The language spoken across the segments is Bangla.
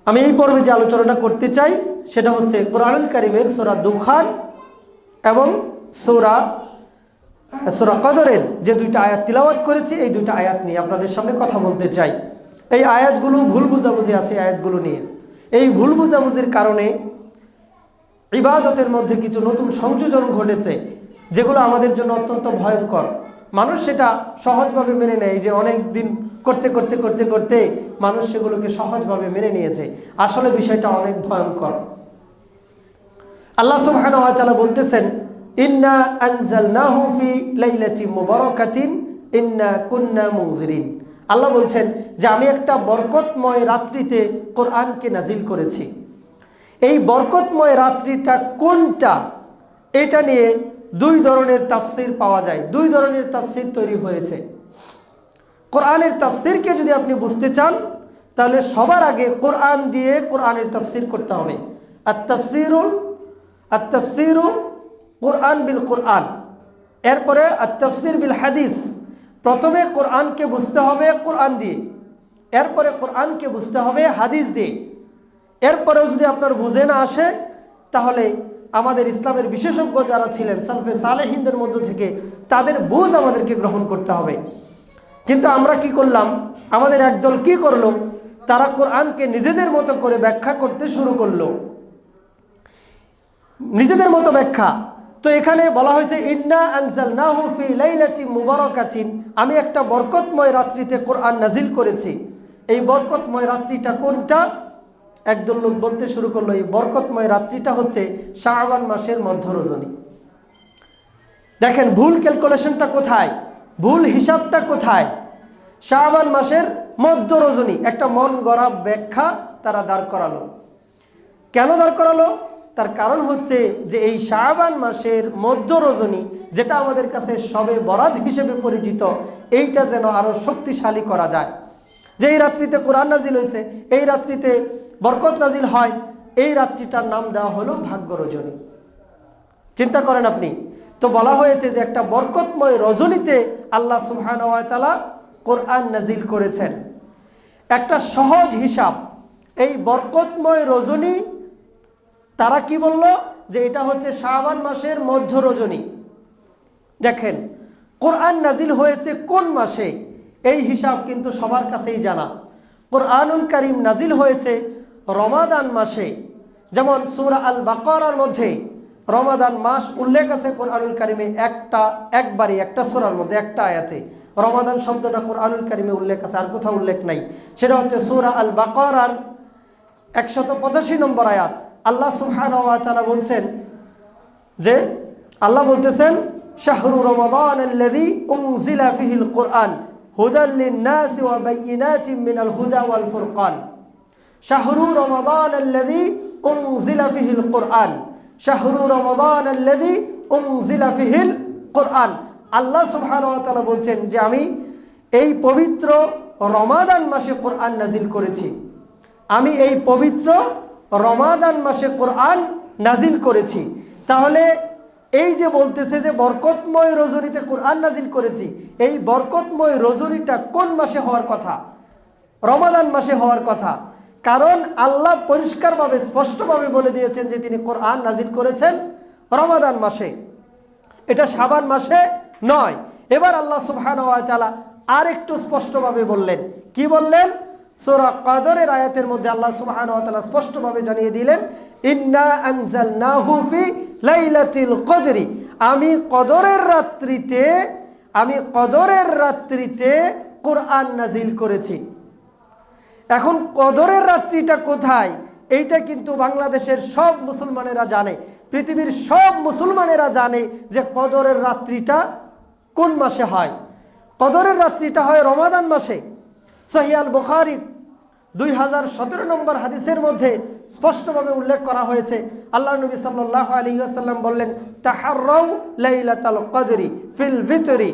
আমি এই পর্বে যে আলোচনাটা করতে চাই সেটা হচ্ছে কোরআনুল কারীমের সূরা দুখান এবং সূরা কদরের যে দুইটা আয়াত তিলাওয়াত করেছি, এই দুইটা আয়াত নিয়ে আপনাদের সামনে কথা বলতে চাই। এই আয়াতগুলো ভুল বুঝাবুঝি আছে এই আয়াতগুলো নিয়ে। এই ভুল বুঝাবুঝির কারণে ইবাদতের মধ্যে কিছু নতুন সংযোজন ঘটেছে, যেগুলো আমাদের জন্য অত্যন্ত ভয়ঙ্কর। মানুষ সেটা সহজভাবে মেনে নেয়, যে অনেক দিন করতে করতে করতে করতে মানুষ সেগুলোকে সহজভাবে মেনে নিয়েছে। আসলে বিষয়টা অনেক ভয়ঙ্কর। আল্লাহ সুবহানাহু ওয়া তাআলা বলতেছেন, ইন্না আনজালনাহু ফি লাইলাতিন মুবারাকাতিন ইন্না কুন্না মুনজিরিন। আল্লাহ বলছেন যে আমি একটা বরকতময় রাত্রিতে কোরআনকে নাজিল করেছি। এই বরকতময় রাত্রিটা কোনটা, এটা নিয়ে দুই ধরনের তাফসির পাওয়া যায়, দুই ধরনের তাফসির তৈরি হয়েছে। কোরআনের তাফসিরকে যদি আপনি বুঝতে চান তাহলে সবার আগে কোরআন দিয়ে কোরআনের তাফসির করতে হবে। আত-তাফসিরু কোরআন বিল কোরআন, এরপরে আত-তাফসির বিল হাদিস। প্রথমে কোরআনকে বুঝতে হবে কোরআন দিয়ে, এরপরে কোরআনকে বুঝতে হবে হাদিস দিয়ে। এরপরেও যদি আপনার বুঝে না আসে তাহলে আমাদের ইসলামের বিশেষজ্ঞ যারা ছিলেন সালফে সালেহিনদের মধ্য থেকে তাদের বুঝ আমাদেরকে গ্রহণ করতে হবে। কিন্তু আমরা কি করলাম, আমাদের একদল কি করলো, তারা কোরআনকে নিজেদের মতো করে ব্যাখ্যা করতে শুরু করলো, নিজেদের মতো ব্যাখ্যা। তো এখানে বলা হয়েছে ইন্না আনজালনাহু ফি লাইলাতিন মুবারাকাতিন, আমি একটা বরকতময় রাত্রিতে কোরআন নাজিল করেছি। এই বরকতময় রাত্রিটা কোনটা? একদল লোক বলতে শুরু করলো এই বরকতময় রাত্রিটা হচ্ছে শাবান মাসের মধ্য রজনী। দেখেন ভুল ক্যালকুলেশনটা কোথায়, ভুল হিসাবটা কোথায়। শাবান মাসের মধ্য রজনী, একটা মন গড়া ব্যাখ্যা তারা দাঁড় করালো। কেন দাঁড় করালো? তার কারণ হচ্ছে যে এই শাবান মাসের মধ্য রজনী, যেটা আমাদের কাছে শবে বরাত হিসেবে পরিচিত, এইটা যেন আরো শক্তিশালী করা যায়। যে এই রাত্রিতে কোরআন নাজিল হয়েছে, এই রাত্রিতে বরকত নাজিল হয়, এই রাত্রিটার নাম দেওয়া হলো ভাগ্য রজনী। চিন্তা করেন আপনি। তো বলা হয়েছে যে একটা বরকতময় রজনীতে আল্লাহ সুবহানাহু ওয়া তাআলা কোরআন নাজিল করেছেন। একটা সহজ হিসাব, এই বরকতময় রজনী তারা কি বলল যে এটা হচ্ছে শাবান মাসের মধ্য রজনী। দেখেন কোরআন নাজিল হয়েছে কোন মাসে, এই হিসাব কিন্তু সবার কাছেই জানা। কোরআনুল কারীম নাজিল হয়েছে রমাদান মাসে। যেমন সূরা আল বাকারার মধ্যে রমাদান মাস উল্লেখ আছে কোরআনুল কারীমে, একবারই একটা সূরার মধ্যে একটা আয়াতে রমাদান শব্দটা কোরআনুল কারীমে উল্লেখ আছে, আর কোথাও উল্লেখ নাই। সেটা হচ্ছে সূরা আল বাকারার 185 নম্বর আয়াত। আল্লাহ সুবহানাহু ওয়া তাআলা বলছেন যে আল্লাহ বলতেছেন শাহরু রমাদানাল্লাযী উনজিলা ফীহিল কুরআন হুদাল লিন-নাসি ওয়া বায়িনাতিন মিনাল হুদা ওয়াল ফুরকান। শাহরু রমাদানাল্লাযী উনজিলা ফীহিল কুরআন, শাহরু রমাদানাল্লাযী উনজিলা ফীহিল কুরআন। আল্লাহ সুবহানাহু ওয়া তাআলা বলছেন যে আমি এই পবিত্র রমাদান মাসে কোরআন নাজিল করেছি। আমি এই পবিত্র রমাদান মাসে কোরআন নাজিল করেছি। তাহলে এই যে বলতেছে যে বরকতময় রজনীতে কোরআন নাজিল করেছি, এই বরকতময় রজনীটা কোন মাসে হওয়ার কথা? রমাদান মাসে হওয়ার কথা। কারণ আল্লাহ পরিষ্কারভাবে স্পষ্টভাবে বলে দিয়েছেন যে তিনি কোরআন নাজিল করেছেন রমাদান মাসে, এটা শাবান মাসে নয়। এবার আল্লাহ সুবহানাহু ওয়া তাআলা আর একটু স্পষ্টভাবে বললেন। কি বললেন? সূরা কদরের আয়াতের মধ্যে আল্লাহ সুবহানাহু ওয়া তাআলা স্পষ্টভাবে জানিয়ে দিলেন ইন্না আনজালনাহু ফি লাইলাতিল কদরি, আমি কদরের রাত্রিতে কোরআন নাজিল করেছি। এখন কদরের রাত্রিটা কোথায়, এইটা কিন্তু বাংলাদেশের সব মুসলমানেরা জানে, পৃথিবীর সব মুসলমানেরা জানে যে কদরের রাত্রিটা কোন মাসে হয়। কদরের রাত্রিটা হয় রমাদান মাসে। সহিহ আল বুখারী 2017 নম্বর হাদিসের মধ্যে স্পষ্টভাবে উল্লেখ করা হয়েছে। আল্লাহ নবী সাল্লাল্লাহু আলাইহি ওয়াসাল্লাম বললেন তাহাররাউ লাইলাতাল কদরি ফিল ভিতরি,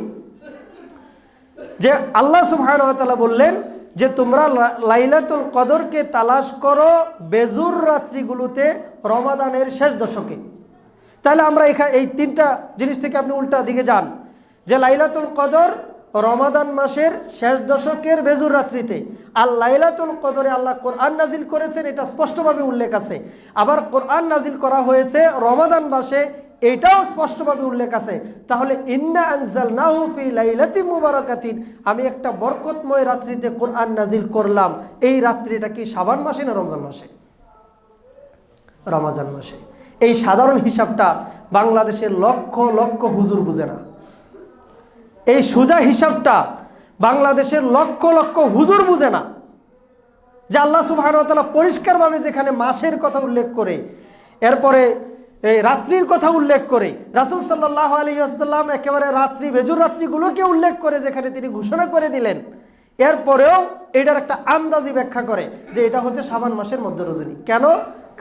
যে আল্লাহ সুবহানাহু ওয়া তাআলা বললেন যে তোমরা লাইলাতুল কদরকে তালাশ করো বেজুর রাত্রিগুলোতে রমাদানের শেষ দশকে। তাহলে আমরা এই তিনটা জিনিস থেকে আপনি উল্টা দিকে যান, যে লাইলাতুল কদর রমাদান মাসের শেষ দশকের বেজুর রাত্রিতে আর লাইলাতুল কদরে আল্লাহ কোরআন নাজিল করেছেন, এটা স্পষ্টভাবে উল্লেখ আছে। আবার কোরআন নাজিল করা হয়েছে রমাদান মাসে, এটাও স্পষ্টভাবে উল্লেখ আছে। তাহলে ইন্না আনজালনাহু ফি লাইলাতিন মুবারাকাতিন, আমি একটা বরকতময় রাত্রিতে কোরআন নাজিল করলাম। এই রাত্রিটা কি শাবান মাসে না রমজান মাসে? রমজান মাসে। এই সাধারণ হিসাবটা বাংলাদেশের লক্ষ লক্ষ হুজুর বুঝে না। এই সোজা হিসাবটা বাংলাদেশের লক্ষ লক্ষ হুজুর বুঝে না যে আল্লাহ সুবহানাহু ওয়া তাআলা পরিষ্কারভাবে যেখানে মাসের কথা উল্লেখ করে, এরপরে এই রাত্রির কথা উল্লেখ করে, রাসূল সাল্লাল্লাহু আলাইহি ওয়াসাল্লাম একেবারে রাত্রি বেজুর রাত্রিগুলোকে উল্লেখ করে যেখানে তিনি ঘোষণা করে দিলেন, এরপরেও এটার একটা আন্দাজি ব্যাখ্যা করে যে এটা হচ্ছে শাবান মাসের মধ্য রজনী। কেন?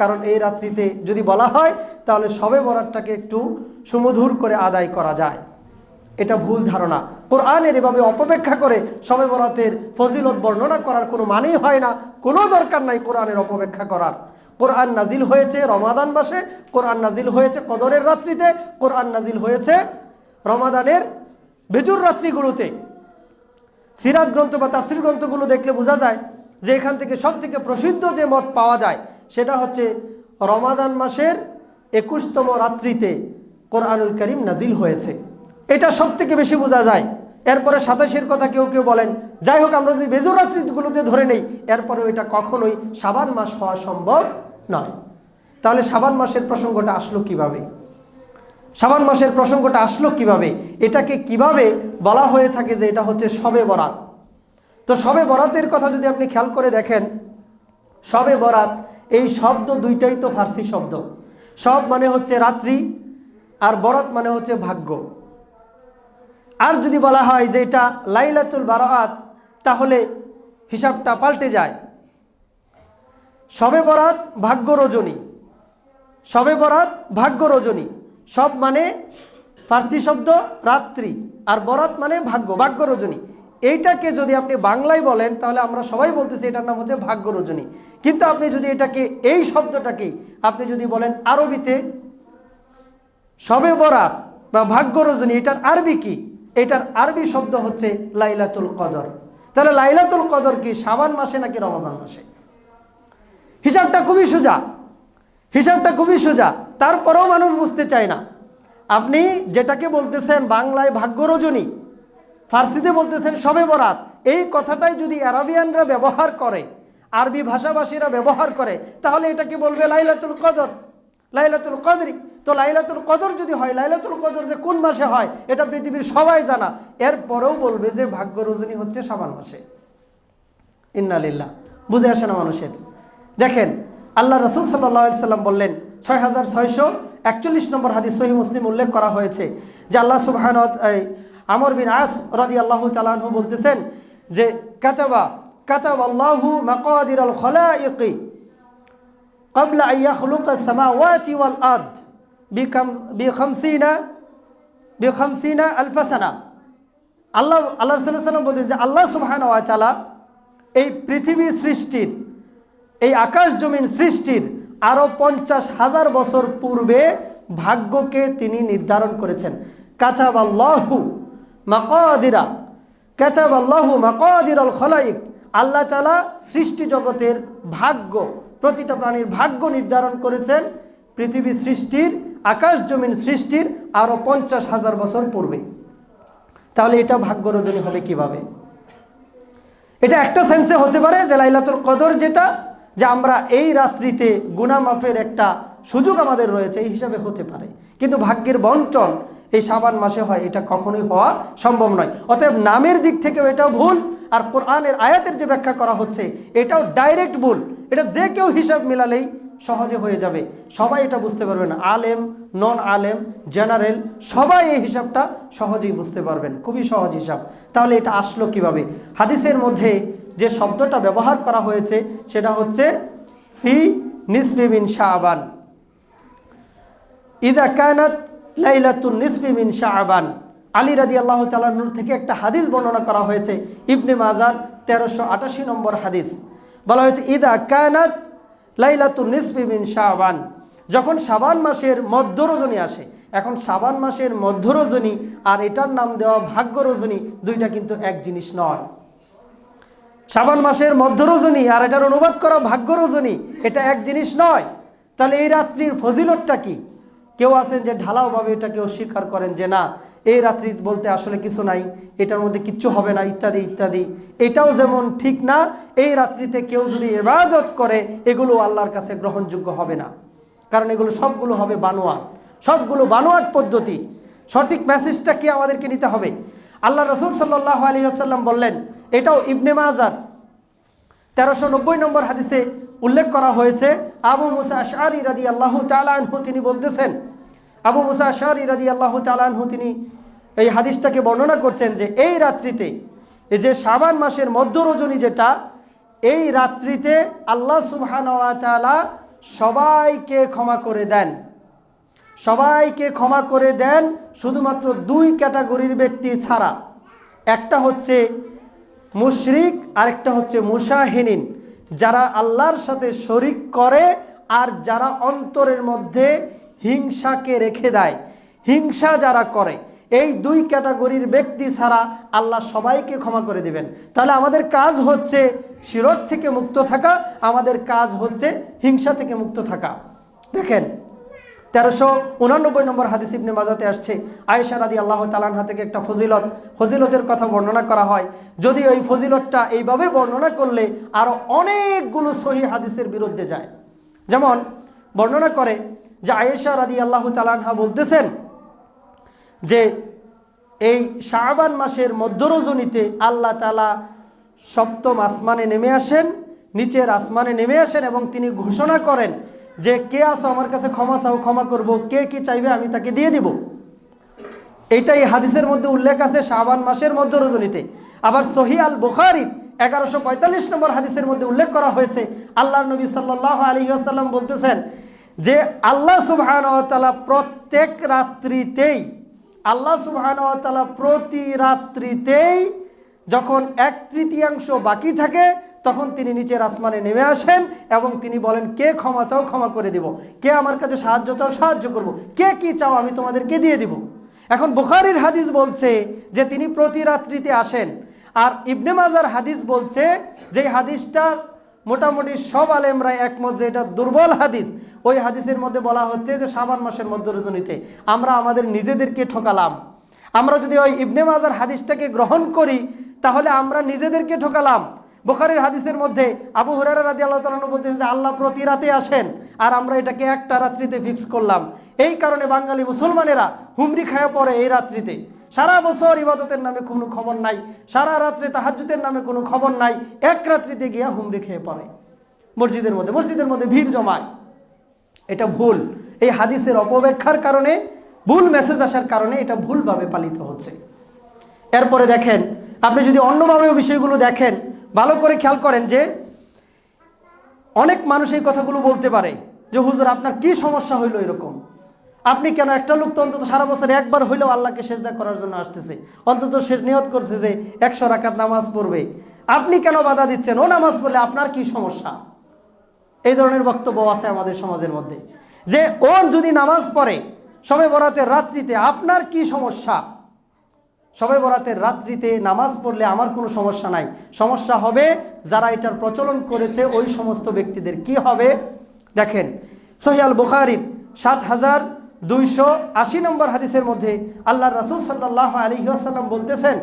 কারণ এই রাত্রিতে যদি বলা হয় তাহলে শবে বরাতটাকে একটু সুমধুর করে আদায় করা যায়। এটা ভুল ধারণা। কোরআনের এভাবে অপব্যাখ্যা করে শবে বরাতের ফজিলত বর্ণনা করার কোনো মানেই হয় না, কোনো দরকার নাই কোরআনের অপব্যাখ্যা করার। কোরআন নাজিল হয়েছে রমাদান মাসে, কোরআন নাজিল হয়েছে কদরের রাত্রিতে, কোরআন নাজিল হয়েছে রমাদানের বেজুর রাত্রিগুলোতে। সিরাত গ্রন্থ বা তাফসীর গ্রন্থগুলো দেখলে বোঝা যায় যে এখান থেকে সব থেকে প্রসিদ্ধ যে মত পাওয়া যায় সেটা হচ্ছে রমাদান মাসের 21তম রাত্রিতে কোরআনুল কারীম নাজিল হয়েছে। এটা সব থেকে বেশি বোঝা যায়। এরপরে 27-এর কথা কেউ কেউ বলেন। যাই হোক, আমরা যদি বেজুর রাত্রিগুলোতে ধরে নেই, এরপরেও এটা কখনোই শাবান মাস হওয়া সম্ভব নয়। তাহলে শাবান মাসের প্রসঙ্গটা আসলো কিভাবে? শাবান মাসের প্রসঙ্গটা আসলো কিভাবে? এটাকে কিভাবে বলা হয়ে থাকে যে এটা হচ্ছে শবে বরাত? তো শবে বরাতের কথা যদি আপনি খেয়াল করে দেখেন, শবে বরাত এই শব্দ দুইটাই তো ফার্সি শব্দ। শব মানে হচ্ছে রাত্রি, আর বরাত মানে হচ্ছে ভাগ্য। আর যদি বলা হয় যে এটা লাইলাতুল বারাত, তাহলে হিসাবটা পাল্টে যায়। শবে বরাত ভাগ্য রজনী, শবে বরাত ভাগ্য রজনী। সব মানে ফার্সি শব্দ রাত্রি, আর বরাত মানে ভাগ্য, ভাগ্য রজনী। এইটাকে যদি আপনি বাংলায় বলেন তাহলে আমরা সবাই বলতেছি এটার নাম হচ্ছে ভাগ্য রজনী। কিন্তু আপনি যদি এটাকে, এই শব্দটাকে আপনি যদি বলেন আরবিতে শবে বরাত বা ভাগ্য রজনী, এটার আরবি কি? এটার আরবি শব্দ হচ্ছে লাইলাতুল কদর। তাহলে লাইলাতুল কদর কি শাবান মাসে নাকি রমজান মাসে? হিসাবটা খুবই সোজা, হিসাবটা খুবই সোজা। তারপরেও মানুষ বুঝতে চায় না। আপনি যেটাকে বলতেছেন বাংলায় ভাগ্য রজনী, ফার্সিতে বলতেছেন শবে বরাত, এই কথাটাই যদি আরবিয়ানরা ব্যবহার করে, আরবি ভাষাভাষীরা ব্যবহার করে, তাহলে এটাকে বলবে লাইলাতুল কদর, লাইলাতুল কদরি। তো লাইলাতুল কদর যদি হয়, লাইলাতুল কদর যে কোন মাসে হয় এটা পৃথিবীর সবাই জানা, এরপরেও বলবে যে ভাগ্য রজনী হচ্ছে শাবান মাসে। ইন্না লিল্লাহ। বুঝে আসে না মানুষের। দেখেন, আল্লাহ রাসূল সাল্লাল্লাহু আলাইহি সাল্লাম বললেন, 6641 নম্বর হাদিস সহিহ মুসলিম উল্লেখ করা হয়েছে যে আল্লাহ সুবহানাহু আমর বিন আস রাদিয়াল্লাহু তাআলা আনহু বলতেছেন যে কাতাবাল্লাহু মাকাদিরাল খলাইকি ক্বাবলা আন ইয়াখলুকাস সামাওয়াতি ওয়াল আরদ বিখামসিনা আলফ সানা। আল্লাহ রাসূল সাল্লাল্লাহু আলাইহি ওয়াসাল্লাম বলতেন যে আল্লাহ সুবহানাহু ওয়া তাআলা এই পৃথিবী সৃষ্টির, এই আকাশ জমিন সৃষ্টির আরো 50,000 বছর পূর্বে ভাগ্যকে তিনি নির্ধারণ করেছেন। কাতাবাল্লাহু মাকাদিরাল খলাইক, আল্লাহ তাআলা সৃষ্টি জগতের ভাগ্য, প্রতিটা প্রাণীর ভাগ্য নির্ধারণ করেছেন পৃথিবী সৃষ্টির, আকাশ জমিন সৃষ্টির আরো 50,000 বছর পূর্বে। তাহলে এটা ভাগ্য রজনী হবে কিভাবে? এটা একটা সেন্সে হতে পারে যে লাইলাতুল কদর যেটা, যে আমরা এই রাত্রিতে গুনাহ মাফের একটা সুযোগ আমাদের রয়েছে, এই হিসাবে হতে পারে। কিন্তু ভাগ্যের বন্টন এই শাবান মাসে হয়, এটা কখনোই হওয়া সম্ভব নয়। অতএব নামের দিক থেকেও এটাও ভুল, আর কোরআনের আয়াতের যে ব্যাখ্যা করা হচ্ছে এটাও ডাইরেক্ট ভুল। এটা যে কেউ হিসাব মেলালেই সহজে হয়ে যাবে, সবাই এটা বুঝতে পারবেন। আলেম, নন আলেম, জেনারেল সবাই এই হিসাবটা সহজেই বুঝতে পারবেন, খুবই সহজ হিসাব। তাহলে এটা আসলো কিভাবে? হাদিসের মধ্যে যে শব্দটা ব্যবহার করা হয়েছে সেটা হচ্ছে ফি নিসফি মিন শাবান, ইযা কানাত লাইলাতুন নিসফি মিন শাবান। আলী রাদিয়াল্লাহু তাআলা নূর থেকে একটা হাদিস বর্ণনা করা হয়েছে, ইবনে মাজাহ 1388 নম্বর হাদিস। বলা হয়েছে ইযা কানাত লাইলাতুন নিসফি মিন শাবান, যখন শাবান মাসের মধ্য রজনী আসে। এখন শাবান মাসের মধ্য রজনী আর এটার নাম দেওয়া ভাগ্য রজনী, দুইটা কিন্তু এক জিনিস নয়। শাবান মাসের মধ্য রজনী আর এটার অনুবাদ করা ভাগ্য রজনী, এটা এক জিনিস নয়। তাহলে এই রাত্রির ফজিলতটা কি? কেউ আছেন যে ঢালাওভাবে এটাকে অস্বীকার করেন যে না, এই রাত্রি বলতে আসলে কিছু নাই, এটার মধ্যে কিচ্ছু হবে না, ইত্যাদি ইত্যাদি। এটাও যেমন ঠিক না, এই রাত্রিতে কেউ যদি ইবাদত করে এগুলো আল্লাহর কাছে গ্রহণযোগ্য হবে না, কারণ এগুলো সবগুলো হবে বানোয়াট, সবগুলো বানোয়াট পদ্ধতি। সঠিক মেসেজটা কি আমাদেরকে নিতে হবে। আল্লাহ রাসূল সাল্লাল্লাহু আলাইহি ওয়াসাল্লাম বললেন, এটাও ইবনে মাজার 1390 নম্বর হাদিসে উল্লেখ করা হয়েছে। আবু মুসা আশআরী রাদিয়াল্লাহু তাআলা আনহু তিনি বলতেছেন, আবু মুসা আশআরী রাদিয়াল্লাহু তাআলা আনহু তিনি এই হাদিসটাকে বর্ণনা করছেন যে এই রাত্রিতে, এই যে শাবান মাসের মধ্য রজনী যেটা, এই রাত্রিতে আল্লাহ সুবহানাহু ওয়া তাআলা সবাইকে ক্ষমা করে দেন, সবাইকে ক্ষমা করে দেন, শুধুমাত্র দুই ক্যাটাগরির ব্যক্তি ছাড়া। একটা হচ্ছে মুশরিক, আরেকটা হচ্ছে মুশাহিনিন, যারা আল্লাহর সাথে শরিক করে আর যারা অন্তরের মধ্যে হিংসাকে রেখে দেয়, হিংসা যারা করে, এই দুই ক্যাটাগরির ব্যক্তি ছাড়া আল্লাহ সবাইকে ক্ষমা করে দিবেন। তাহলে আমাদের কাজ হচ্ছে শিরক থেকে মুক্ত থাকা, আমাদের কাজ হচ্ছে হিংসা থেকে মুক্ত থাকা। দেখেন 1389 নম্বর হাদিস ইবনে মাজাতে আসছে, আয়েশা রাদিয়াল্লাহু তাআলা আনহা থেকে একটা ফজিলতের কথা বর্ণনা করা হয়। যদি ওই ফজিলতটা এইভাবে বর্ণনা করলে আরো অনেকগুলো সহিহ হাদিসের বিরুদ্ধে যায়। যেমন বর্ণনা করে যে আয়েশা রাদিয়াল্লাহু তাআলা আনহা বলতেছেন যে এই শাবান মাসের মধ্য রজনীতে আল্লাহ তাআলা সপ্তম আসমানে নেমে আসেন, নিচের আসমানে নেমে আসেন এবং তিনি ঘোষণা করেন যে কে আসো আমার কাছে ক্ষমা চাও, ক্ষমা করব, কে কি চাইবে আমি তাকে দিয়ে দিব। এইটাই হাদিসের মধ্যে উল্লেখ আছে শাবান মাসের মধ্য রজনীতে। আবার সহিহ আল বুখারী 1145 নম্বর হাদিসের মধ্যে উল্লেখ করা হয়েছে, আল্লাহর নবী সাল্লাল্লাহু আলাইহি ওয়াসাল্লাম বলতেছেন যে আল্লাহ সুবহানাহু ওয়া তাআলা প্রত্যেক রাত্রিতেই, আল্লাহ সুবহানাহু ওয়া তাআলা প্রতি রাত্রিতেই যখন 1/3 বাকি থাকে তখন তিনি নিচের আসমানে নেমে আসেন এবং তিনি বলেন কে ক্ষমা চাও ক্ষমা করে দিব, কে আমার কাছে সাহায্য চাও সাহায্য করব, কে কি চাও আমি তোমাদেরকে দিয়ে দিব। এখন বুখারীর হাদিস বলছে যে তিনি প্রতি রাত্রিতে আসেন, আর ইবনে মাজার হাদিস বলছে যে হাদিসটা মোটামুটি সব আলেমরা একমত যে এটা দুর্বল হাদিস। ওই হাদিসের মধ্যে বলা হচ্ছে যে শাবান মাসের মধ্য রজনীতে আমরা আমাদের নিজেদেরকে ঠকালাম। আমরা যদি ওই ইবনে মাজার হাদিসটাকে গ্রহণ করি তাহলে আমরা নিজেদেরকে ঠকালাম। বুখারীর হাদিসের মধ্যে আবু হুরায়রা রাদিয়াল্লাহু তাআলা বলতেছেন যে আল্লাহ প্রতি রাতে আসেন, আর আমরা এটাকে একটা রাত্রিতে ফিক্স করলাম। এই কারণে বাঙালি মুসলমানেরা হুমরি খায়া পড়ে এই রাত্রিতে। সারা বছর ইবাদতের নামে কোনো খবর নাই, সারা রাত্রে তাহাজ্জুদের নামে কোনো খবর নাই, এক রাত্রিতে গিয়া হুমরি খেয়ে পড়ে মসজিদের মধ্যে ভিড় জমায়। এটা ভুল। এই হাদিসের অপব্যাখ্যার কারণে, ভুল মেসেজ আসার কারণে এটা ভুলভাবে পালিত হচ্ছে। এরপরে দেখেন, আপনি যদি অন্যভাবে বিষয়গুলো দেখেন, ভালো করে খেয়াল করেন যে অনেক মানুষ এই কথাগুলো বলতে পারে যে হুজুর আপনার কি সমস্যা হইলো এরকম, আপনি কেন, একটা লোক তো অন্তত সারা বছর একবার হইলেও আল্লাহকে সেজদা করার জন্য আসতেছে, অন্তত সে নিয়ত করছে যে 100 রাকাত নামাজ পড়বে, আপনি কেন বাধা দিচ্ছেন, ও নামাজ পড়লে আপনার কি সমস্যা? এই ধরনের বক্তব্য আছে আমাদের সমাজের মধ্যে যে ও যদি নামাজ পড়ে শবে বরাতের রাত্রিতে আপনার কি সমস্যা? শবে বরাতের রাত্রিতে নামাজ পড়লে আমার কোনো সমস্যা নাই, সমস্যা হবে যারা এটার প্রচলন করেছে ওই সমস্ত ব্যক্তিদের। কি হবে দেখেন, সহিহ আল বুখারী 7280 নম্বর হাদিসের মধ্যে আল্লাহর রাসূল সাল্লাল্লাহু আলাইহি ওয়াসাল্লাম বলতেছেন,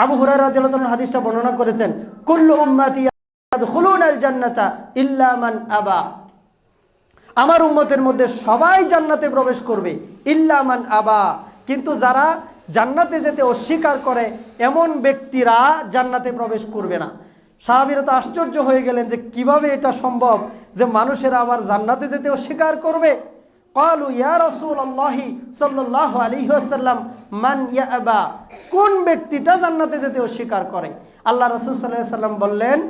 আবু হুরায়রা রাদিয়াল্লাহু তাআলা হাদিসটা বর্ণনা করেছেন, কুল্লু উম্মতি ইয়াদখুলুনাল জান্নাতা ইল্লা মান আবা, আমার উম্মতের মধ্যে সবাই জান্নাতে প্রবেশ করবে, ইল্লা মান আবা, কিন্তু যারা জান্নাতে যেতে অস্বীকার করে এমন ব্যক্তিরা জান্নাতে প্রবেশ করবে না। সাহাবীরা তো আশ্চর্য হয়ে গেলেন যে কিভাবে এটা সম্ভব যে মানুষেরা আবার জান্নাতে যেতে অস্বীকার করবে। ক্বালু ইয়া রাসূলুল্লাহি সাল্লাল্লাহু আলাইহি ওয়াসাল্লাম মান ইয়াবা, কোন ব্যক্তিটা জান্নাতে যেতে অস্বীকার করে? আল্লাহ রাসূল সাল্লাল্লাহু আলাইহি ওয়াসাল্লাম বললেন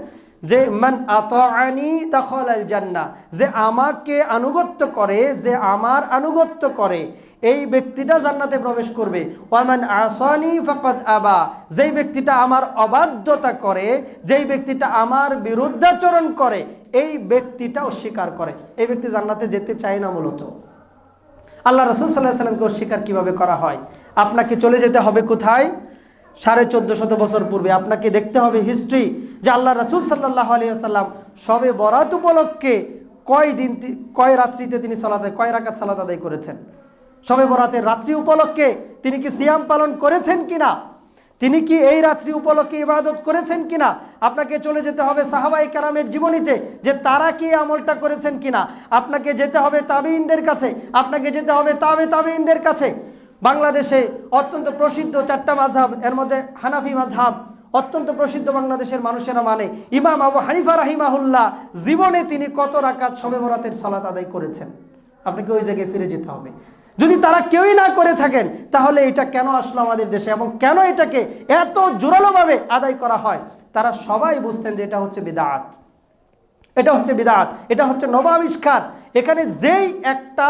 যে মান আতাআনি দাখালাল জান্নাহ, যে আমাকে আনুগত্য করে, যে আমার আনুগত্য করে এই ব্যক্তিটা জান্নাতে প্রবেশ করবে। ওয়া মান আসানি ফাকাদ আবা, যেই ব্যক্তিটা আমার অবাধ্যতা করে, যেই ব্যক্তিটা আমার বিরুদ্ধাচরণ করে এই ব্যক্তিটা অস্বীকার করে, এই ব্যক্তি জান্নাতে যেতে চায় না মূলত। আল্লাহ রাসূল সাল্লাল্লাহু আলাইহি ওয়াসাল্লামকে অস্বীকার কিভাবে করা হয়? আপনাকে চলে যেতে হবে কোথায়? 1450 বছর পূর্বে। আপনাকে দেখতে হবে হিস্ট্রি, যে আল্লাহ রাসূল সাল্লাল্লাহু আলাইহি ওয়াসাল্লাম শবে বরাত উপলক্ষে কয় রাত্রিতে তিনি কয় রাকাত সালাত আদায় করেছেন। শবে বরাতের রাত্রি উপলক্ষে তিনি কি সিয়াম পালন করেছেন কিনা, তিনি কি এই রাত্রি উপলক্ষে ইবাদত করেছেন কিনা, আপনাকে চলে যেতে হবে সাহাবায়ে কেরামের জীবনীতে, যে তারা কি আমলটা করেছেন কিনা। আপনাকে যেতে হবে তাবিঈনদের কাছে, আপনাকে যেতে হবে তাবিঈনদের কাছে। বাংলাদেশে অত্যন্ত প্রসিদ্ধ 4টা মাযহাব, এর মধ্যে হানাফি মাযহাব অত্যন্ত প্রসিদ্ধ, বাংলাদেশের মানুষেরা মানে। ইমাম আবু হানিফা রাহিমাহুল্লাহ জীবনে তিনি কত রাকাত শবে বরাতের সালাত আদায় করেছেন? আপনাকে ওই জায়গায় ফিরে যেতে হবে। যদি তারা কেউই না করে থাকেন, তাহলে এটা কেন আসলো আমাদের দেশে এবং কেন এটাকে এত জোরালোভাবে আদায় করা হয়? তারা সবাই বুঝতেন যে এটা হচ্ছে বিদআত, এটা হচ্ছে বিদআত, এটা হচ্ছে নব আবিষ্কার। এখানে যেই একটা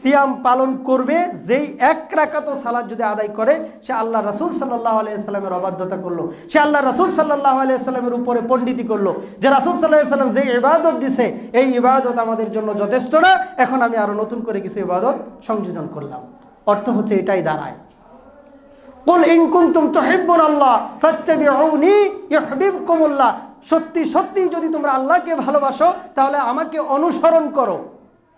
সিয়াম পালন করবে, যেই এক রাকাত সালাত যদি আদায় করে, সে আল্লাহ রাসূল সাল্লাল্লাহু আলাইহি সাল্লামের অবাধ্যতা করলো, সে আল্লাহ রাসূল সাল্লাল্লাহু আলাইহি সাল্লামের উপরে পণ্ডিতি করলো। যে রাসূল সাল্লাল্লাহু আলাইহি সাল্লাম যে ইবাদত দিছে, এই ইবাদত আমাদের জন্য যথেষ্ট না, এখন আমি আরো নতুন করে কিছু ইবাদত সংযোজন করলাম। অর্থ হচ্ছে এটাই দাঁড়ায়, কুল ইন কুনতুম তুহিব্বুনাল্লাহ ফাত্তাবিউনি ইউহিব্বুকুমুল্লাহ। সত্যি সত্যি যদি তোমরা আল্লাহকে ভালোবাসো, তাহলে আমাকে অনুসরণ করো,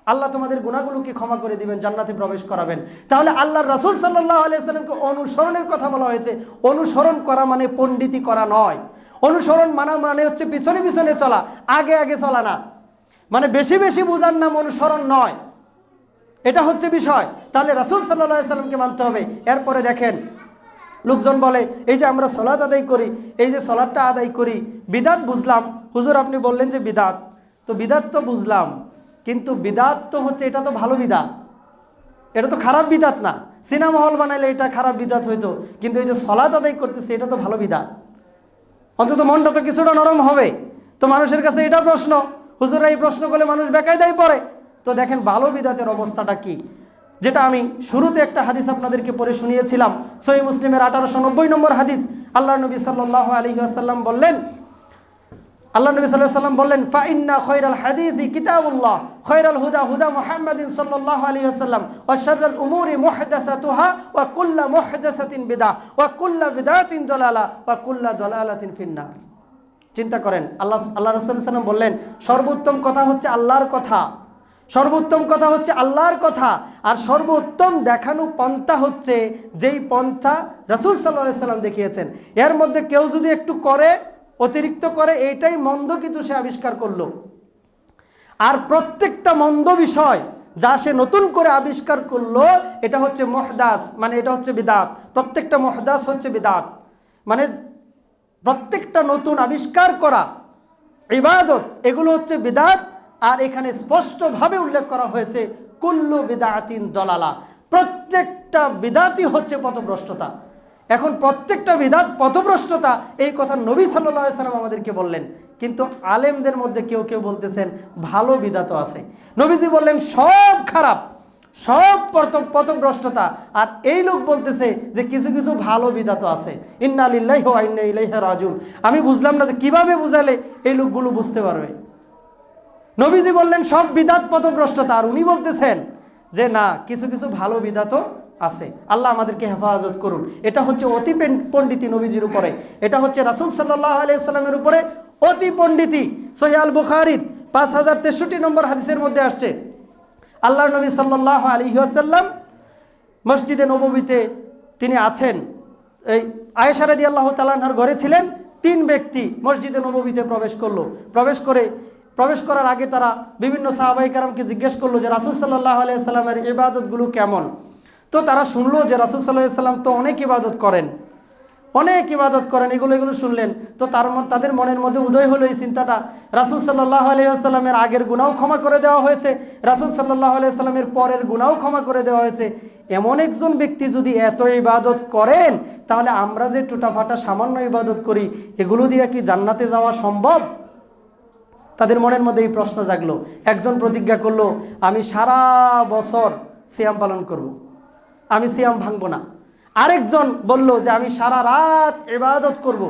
আল্লাহ তোমাদের গুনাহগুলোকে ক্ষমা করে দিবেন, জান্নাতে প্রবেশ করাবেন। তাহলে আল্লাহর রাসূল সাল্লাল্লাহু আলাইহি সাল্লামকে অনুসরণের কথা বলা হয়েছে। অনুসরণ করা মানে পণ্ডিতি করা নয়। অনুসরণ মানে হচ্ছে পিছনে পিছনে চলা, আগে আগে চলা না, মানে বেশি বেশি বুঝার নাম অনুসরণ নয়। এটা হচ্ছে বিষয়। তাহলে রাসূল সাল্লাল্লাহু আলাইহি সাল্লামকে মানতে হবে। এরপরে দেখেন, লোকজন বলে এই যে আমরা সালাত আদায় করি, এই যে সালাতটা আদায় করি, বিদআত বুঝলাম হুজুর, আপনি বললেন যে বিদআত, তো বিদআত তো বুঝলাম, কিন্তু বিদআত তো হচ্ছে এটা তো ভালো বিদআত, এটা তো খারাপ বিদআত না। সিনেমা হল বানাইলে এটা খারাপ বিদআত হইতো, কিন্তু এই যে সালাত আদায় করতেছে এটা তো ভালো বিদআত, অন্তত মনটা তো কিছুটা নরম হবে। তো মানুষের কাছে এটা প্রশ্ন, হুজুরা এই প্রশ্ন করলে মানুষ বেকায়দায় পড়ে। তো দেখেন ভালো বিদআতের অবস্থাটা কি, যেটা আমি শুরুতে একটা হাদিস আপনাদেরকে পড়ে শুনিয়েছিলাম, সহিহ মুসলিমের 1890 নম্বর হাদিস। আল্লাহর নবী সাল্লাল্লাহু আলাইহি ওয়াসাল্লাম বললেন, আল্লাহ নবী সাল্লাল্লাহু আলাইহি ওয়াসাল্লাম বললেন, ফাইন্না খায়রাল হাদিসি কিতাবুল্লাহ খায়রাল হুদা হুদা মুহাম্মাদিন সাল্লাল্লাহু আলাইহি ওয়াসাল্লাম ওয়া শাররাল উমুরি মুহদাসাতুহা ওয়া কুল্লু মুহদাসাতিন বিদআহ ওয়া কুল্লু বিদআতিন দালালা ওয়া কুল্লু দালালাতিন ফিন্নার। চিন্তা করেন, আল্লাহ রাসূল সাল্লাল্লাহু আলাইহি ওয়াসাল্লাম বললেন সর্বোত্তম কথা হচ্ছে আল্লাহর কথা, সর্বোত্তম কথা হচ্ছে আল্লাহর কথা, আর সর্বোত্তম দেখানো পন্থা হচ্ছে যেই পন্থা রাসূল সাল্লাল্লাহু আলাইহি ওয়াসাল্লাম দেখিয়েছেন। এর মধ্যে কেউ যদি একটু করে, অতিরিক্ত করে, এইটাই মন্দ কিছু সে আবিষ্কার করলো। আর প্রত্যেকটা মন্দ বিষয় যা সে নতুন করে আবিষ্কার করলো, এটা হচ্ছে মুহদাস, মানে এটা হচ্ছে বিদআত। প্রত্যেকটা মুহদাস হচ্ছে বিদআত, মানে প্রত্যেকটা নতুন আবিষ্কার করা ইবাদত, এগুলো হচ্ছে বিদআত। আর এখানে স্পষ্টভাবে উল্লেখ করা হয়েছে কুল্লু বিদআতিন দালালা, প্রত্যেকটা বিদআতই হচ্ছে পথভ্রষ্টতা। এখন প্রত্যেকটা বিদআত পথভ্রষ্টতা, এই কথা নবী সাল্লাল্লাহু আলাইহি ওয়াসাল্লাম আমাদেরকে বললেন। কিন্তু আলেমদের মধ্যে কেউ কেউ বলতেছেন ভালো বিদআতও আছে। নবীজি বললেন সব খারাপ, সব পথভ্রষ্টতা, আর এই লোক বলতেছে যে কিছু কিছু ভালো বিদআতও আছে। ইন্না লিল্লাহি ওয়া ইন্না ইলাইহি রাজিউন। আমি বুঝলাম না যে কিভাবে বুঝালে এই লোকগুলো বুঝতে পারবে। নবীজি বললেন সব বিদআত পথভ্রষ্টতা, আর উনি বলতেছেন যে না, কিছু কিছু ভালো বিদআতও আছে। আল্লাহ আমাদেরকে হেফাজত করুন। এটা হচ্ছে অতি পণ্ডিতি নবীজির উপরে, এটা হচ্ছে রাসূল সাল্লাল্লাহু আলাইহি সাল্লামের উপরে অতি পণ্ডিতি। সহিহ আল বুখারীর 5063 নম্বর হাদিসের মধ্যে আসছে, আল্লাহর নবী সাল্লাল্লাহু আলাইহি ওয়াসাল্লাম মসজিদে নববীতে তিনি আছেন। এই আয়েশা রাদিয়াল্লাহু তাআলা আনহার ঘরে ছিলেন। 3 ব্যক্তি মসজিদে নববীতে প্রবেশ করার আগে তারা বিভিন্ন সাহাবায়ে কেরামকে জিজ্ঞেস করলো যে রাসূল সাল্লাল্লাহু আলাইহি সাল্লামের ইবাদতগুলো কেমন। তো তারা শুনলো যে রাসূল সাল্লাল্লাহু আলাইহি সাল্লাম তো অনেক ইবাদত করেন, এগুলো শুনলেন। তো তাদের মনের মধ্যে উদয় হলো এই চিন্তাটা, রাসূল সাল্লাল্লাহু আলাইহি ওয়াসাল্লামের আগের গুনাহ ক্ষমা করে দেওয়া হয়েছে, রাসূল সাল্লাল্লাহু আলাইহি ওয়াসাল্লামের পরের গুনাহ ক্ষমা করে দেওয়া হয়েছে। এমন একজন ব্যক্তি যদি এত ইবাদত করেন, তাহলে আমরা যে টুটাফাটা সামান্য ইবাদত করি, এগুলো দিয়ে কি জান্নাতে যাওয়া সম্ভব? তাদের মনের মধ্যে এই প্রশ্ন জাগলো। একজন প্রতিজ্ঞা করলো, আমি সারা বছর সিয়াম পালন করব, আমি সিয়াম ভাঙবো না। আরেকজন বলল যে আমি সারা রাত ইবাদত করব,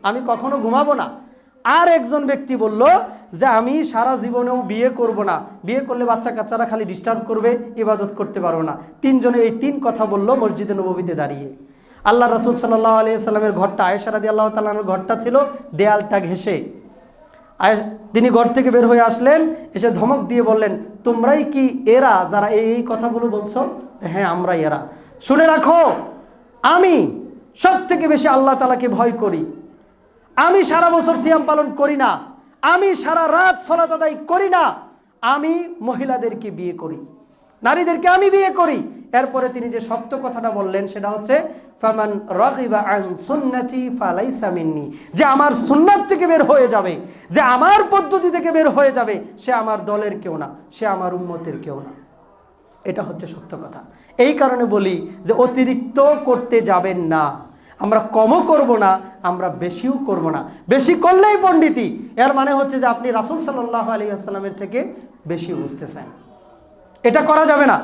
আমি কখনো ঘুমাবো না। আর একজন ব্যক্তি বলল যে আমি সারা জীবনেও বিয়ে করব না, বিয়ে করলে বাচ্চা কাচ্চারা খালি ডিস্টার্ব করবে, ইবাদত করতে পারবো না। তিনজনে এই তিন কথা বলল মসজিদে নববীতে দাঁড়িয়ে। আল্লাহ রাসূল সাল্লাল্লাহু আলাইহি সাল্লামের ঘরটা, আয়েশা রাদিয়াল্লাহু তাআলা আনহার ঘরটা ছিল দেয়ালটা ঘেঁষে। তিনি ঘর থেকে বের হয়ে আসলেন, এসে ধমক দিয়ে বললেন, তোমরাই কি এরা যারা এই কথাগুলো বলছো? হ্যাঁ, আমরাই এরা। শুনে রাখো, আমি সব থেকে বেশি আল্লাহ তাআলাকে ভয় করি। আমি সারা বছর সিয়াম পালন করি না, আমি সারা রাত সালাত আদায় করি না, আমি মহিলাদেরকে বিয়ে করি, নারীদেরকে আমি বিয়ে করি। এরপরে তিনি যে সত্য কথাটা বললেন সেটা হচ্ছে ফামান রাগিবা আন সুন্নতি ফালাইসা মিন্নি, যে আমার সুন্নাত থেকে বের হয়ে যাবে, যে আমার পদ্ধতি থেকে বের হয়ে যাবে, সে আমার দলের কেউ না, সে আমার উম্মতের কেউ না। এটা হচ্ছে সত্য কথা। এই কারণে বলি যে অতিরিক্ত করতে যাবেন না। আমরা কমও করব না, আমরা বেশিও করব না। বেশি করলেই পণ্ডিতি, এর মানে হচ্ছে যে আপনি রাসূল সাল্লাল্লাহু আলাইহি ওয়াসাল্লামের থেকে বেশি বুঝতেছেন। এটা করা যাবে না,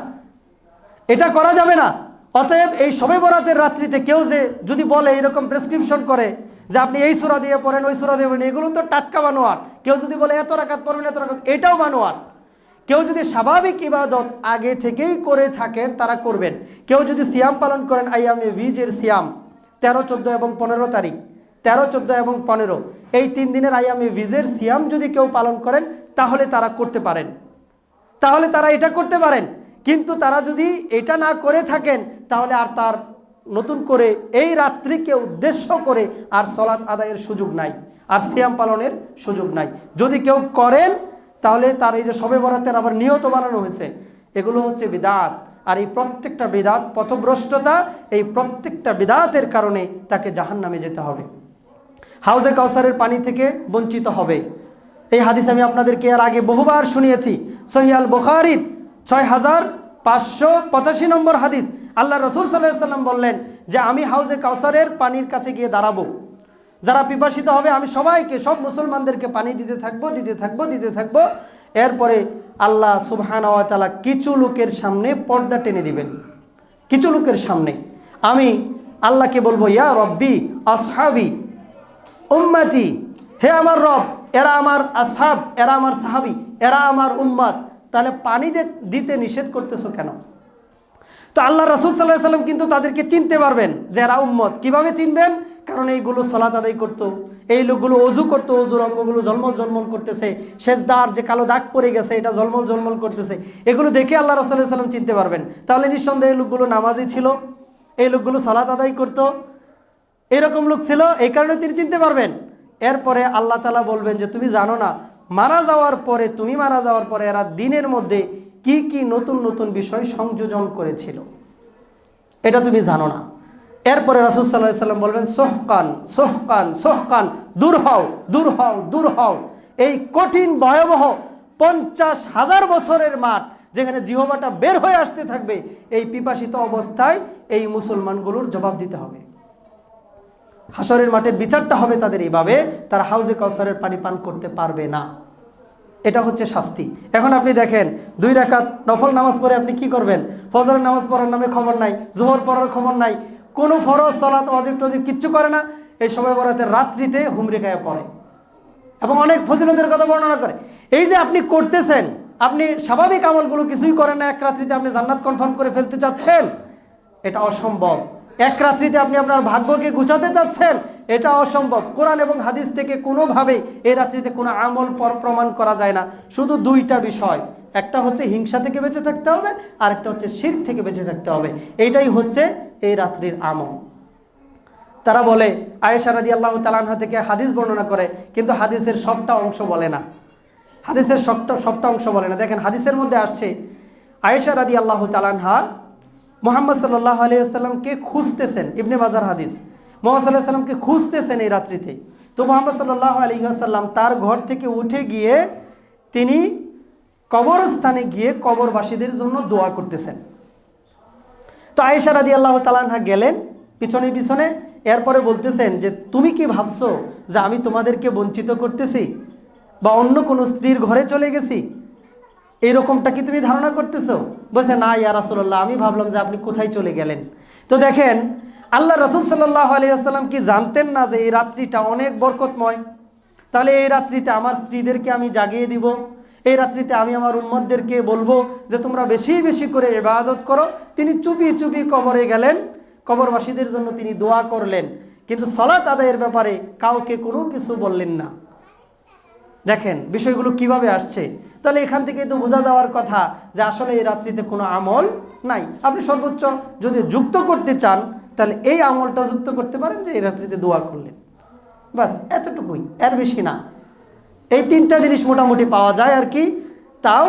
এটা করা যাবে না। অতএব এই শবে বরাতের রাত্রিতে কেউ যে যদি বলে এরকম প্রেসক্রিপশন করে যে আপনি এই সূরা দিয়ে পড়েন, ওই সূরা দিয়ে পড়েন, এগুলো তো টাটকা বানোয়াট। কেউ যদি বলে এত রাকাত পড়বেন, এত রাকাত, এটাও বানোয়াট। কেউ যদি স্বাভাবিক ইবাদত আগে থেকেই করে থাকেন তারা করবেন। কেউ যদি সিয়াম পালন করেন, আইয়ামে বীজের সিয়াম 13, 14 এবং 15 তারিখ, 13, 14 এবং 15, এই 3 দিনের আইয়ামে বীজের সিয়াম যদি কেউ পালন করেন তাহলে তারা করতে পারেন, তাহলে তারা এটা করতে পারেন। কিন্তু তারা যদি এটা না করে থাকেন তাহলে আর তার নতুন করে এই রাত্রিকে উদ্দেশ্য করে আর সালাত আদায়ের সুযোগ নাই, আর সিয়াম পালনের সুযোগ নাই। যদি কেউ করেন তাহলে তার এই যে শবে বরাতের আবার নিয়ত বানানো হয়েছে, এগুলো হচ্ছে বিদআত। আর এই প্রত্যেকটা বিদআত পথভ্রষ্টতা, এই প্রত্যেকটা বিদআতের কারণে তাকে জাহান্নামে যেতে হবে, হাউজে কাউসারের পানি থেকে বঞ্চিত হবে। এই হাদিস আমি আপনাদেরকে এর আগে বহুবার শুনিয়েছি। সহিহ আল বুখারীর 6585 নম্বর হাদিস। আল্লাহ রাসূল সাল্লাল্লাহু আলাইহি ওয়াসাল্লাম বললেন যে আমি হাউজে কাউসারের পানির কাছে গিয়ে দাঁড়াবো, যারা পিপাসিত হবে আমি সবাইকে, সব মুসলমানদেরকে পানি দিতে থাকবো, দিতে থাকবো, দিতে থাকবো। এরপরে আল্লাহ সুবহানাহু ওয়া তাআলা কিছু লোকের সামনে পর্দা টেনে দিবেন, কিছু লোকের সামনে। আমি আল্লাহকে বলবো, ইয়া রব্বি আসহাবি উম্মতি, হে আমার রব, এরা আমার আসহাব, এরা আমার সাহাবী, এরা আমার উম্মত, তাহলে পানি দিতে নিষেধ করতেছো কেন? তো আল্লাহ রাসূল সাল্লাল্লাহু আলাইহি ওয়াসাল্লাম কিন্তু তাদেরকে চিনতে পারবেন যে এরা উম্মত। কিভাবে চিনবেন? কারণ এইগুলো সালাত আদায় করতো, এই লোকগুলো ওযু করতো, ওযুর অঙ্গগুলো ঝলমল ঝলমল করতেছে, সেজদার যে কালো দাগ পড়ে গেছে এটা ঝলমল ঝলমল করতেছে, এগুলো দেখে আল্লাহ রাসূল সাল্লাল্লাহু আলাইহি ওয়াসাল্লাম চিনতে পারবেন। তাহলে নিঃসন্দেহে এই লোকগুলো নামাজি ছিল, এই লোকগুলো সালাত আদায় করতো, এরকম লোক ছিল, এই কারণে তিনি চিনতে পারবেন। এরপরে আল্লাহ তাআলা বলবেন যে তুমি জানো না মারা যাওয়ার পরে, তুমি মারা যাওয়ার পরে এরা দিনের মধ্যে কি কি নতুন নতুন বিষয় সংযোজন করেছিল, এটা তুমি জানো না। এরপরে রাসূল সাল্লাল্লাহু আলাইহি ওয়াসাল্লাম বলবেন সোহকান সোহকান সোহকান, দূর হও, দূর হও, দূর হও। এই কঠিন ভয়াবহ 50,000 বছরের মাঠ যেখানে জিহ্বাটা বের হয়ে আসতে থাকবে, এই পিপাসিত অবস্থায় এই মুসলমানগুলোর জবাব দিতে হবে। হাসরের মাঠের বিচারটা হবে তাদের এইভাবে, তারা হাউজে কাউসারের পানি পান করতে পারবে না। এটা হচ্ছে শাস্তি। এখন আপনি দেখেন 2 রাকাত নফল নামাজ পড়ে আপনি কি করবেন? ফজরের নামাজ পড়ার নামে খবর নাই, জোহর পড়ার খবর নাই, কোনো ফরজ সালাত ওয়াজিব টজিব কিচ্ছু করে না। এই শবে বরাতের রাত্রিতে হুমরি গায়ে পড়ে এবং অনেক ফজিলতের কথা বর্ণনা করে। এই যে আপনি করতেছেন, আপনি স্বাভাবিক আমলগুলো কিছুই করেন না, এক রাত্রিতে আপনি জান্নাত কনফার্ম করে ফেলতে চাচ্ছেন, এটা অসম্ভব। এক রাত্রিতে আপনি আপনার ভাগ্যকে গুছাতে চাচ্ছেন, এটা অসম্ভব। কোরআন এবং হাদিস থেকে কোনোভাবে এই রাত্রিতে কোনো আমল প্রমাণ করা যায় না। শুধু 2টা বিষয়, একটা হচ্ছে হিংসা থেকে বেঁচে থাকতে হবে, আর একটা হচ্ছে শিরক থেকে বেঁচে থাকতে হবে। এইটাই হচ্ছে এই রাত্রির আমল। তারা বলে, আয়েশা রাদিয়াল্লাহু তাআলা আনহা থেকে হাদিস বর্ণনা করে, কিন্তু হাদিসের সবটা অংশ বলে না, হাদিসের সবটা অংশ বলে না। দেখেন হাদিসের মধ্যে আসছে আয়েশা রাদিয়াল্লাহু তাআলা আনহা মুহাম্মদ সাল্লাল্লাহু আলাইহি ওয়াসাল্লামকে খুঁজতেছেন, ইবনে মাজার হাদিস, মুহাম্মদ সাল্লাল্লাহু আলাইহি ওয়াসাল্লামকে খুঁজতেছেন এই রাত্রিতে। তো মুহাম্মদ সাল্লাল্লাহু আলাইহি ওয়াসাল্লাম তার ঘর থেকে উঠে গিয়ে তিনি কবরস্থানে গিয়ে কবরবাসীদের জন্য দোয়া করতেছেন। তো আয়েশা রাদিয়াল্লাহু তাআলা আনহা গেলেন পিছনে পিছনে, এরপরে বলতেছেন যে তুমি কি ভাবছো যে আমি তোমাদেরকে বঞ্চিত করতেছি বা অন্য কোনো স্ত্রীর ঘরে চলে গেছি, এইরকমটা কি তুমি ধারণা করতেছো? বলছে, না ইয়া রাসূলুল্লাহ, আমি ভাবলাম যে আপনি কোথায় চলে গেলেন। তো দেখেন আল্লাহ রাসূল সাল্লাল্লাহু আলাইহি ওয়াসাল্লাম কি জানতেন না যে এই রাত্রিটা অনেক বরকতময়? তাহলে এই রাত্রিতে আমার স্ত্রীদেরকে আমি জাগিয়ে দিব, এই রাত্রিতে আমি আমার উম্মতদেরকে বলবো যে তোমরা বেশি বেশি করে ইবাদত করো। তিনি চুপি চুপি কবরে গেলেন, কবরবাসীদের জন্য তিনি দোয়া করলেন, কিন্তু সালাত আদায়ের ব্যাপারে কাউকে কোনো কিছু বললেন না। দেখেন বিষয়গুলো কিভাবে আসছে। তাহলে এখান থেকে তো বোঝা যাওয়ার কথা যে আসলে এই রাত্রিতে কোনো আমল নাই। আপনি সর্বোচ্চ যদি যুক্ত করতে চান তাহলে এই আমলটা যুক্ত করতে পারেন যে এই রাত্রিতে দোয়া করলেন, বাস এতটুকুই, এর বেশি না। এই তিনটা জিনিস মোটামুটি পাওয়া যায় আর কি। তাও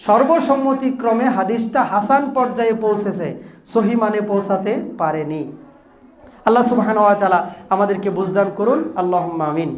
সর্বসম্মতিক্রমে হাদিসটা হাসান পর্যায়ে পৌঁছেছে, সহি মানে পৌঁছাতে পারেনি। আল্লাহ সুবহানাহু ওয়া তাআলা আমাদেরকে বুঝদান করুন, আল্লাহুম্মা আমিন।